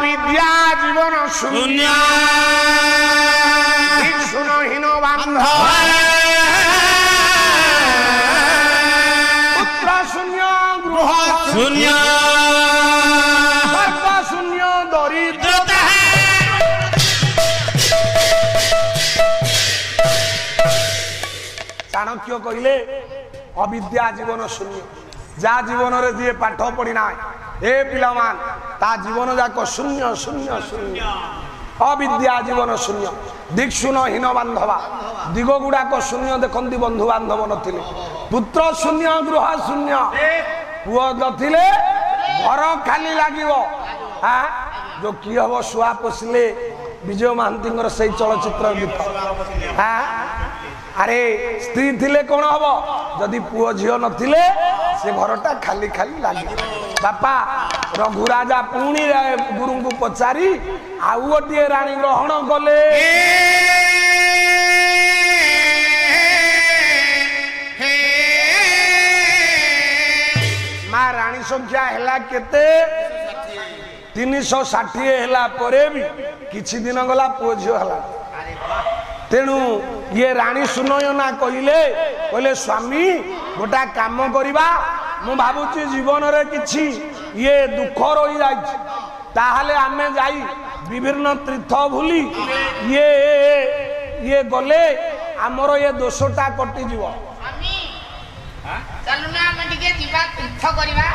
अविद्या जीवन शून्य भिक्षुहीन बांधव पुत्र शून्य गृह शून्य सर्व शून्य दरिद्रता चाणक्य कहले अविद्या जीवन शून्य जा जीवन रे दिए पाठ पढ़ी ना ए पिलामान ता जीवन जाक शून्य शून्य शून्य अविद्या जीवन शून्य दिक्षुहीन बांधवा दिग गुड़ाक शून्य देखती बंधु बांधव नथिले पुत्र शून्य गृह शून्य पुओ नथिले घर खाली लागिवो हाँ जो कि हम शुआ पोषिले विजय महांती से चलचित्र गीत हाँ अरे स्त्री थिले कौन हम जदि पुओ झील नथिले से घरटा खाली खाली लगे बापा रघुराजा पुणी गुरु को पचारि आउ गोटे राणी ग्रहण कले माँ राणी संख्या है केते 360 है भी किछि दिन गला पुओ झील है तेणु ये राणी सुनयना कहले कहले स्वामी गोटा काम करिबा मु भाबुची जीवन रे किछि ये दुख रही जाई ताहले आमे जाई विभिन्न तीर्थ भूली ये गले हमरो ये दोषटा कटि जीव स्वामी चलुना हम टिके जीवा तीर्थ करिबा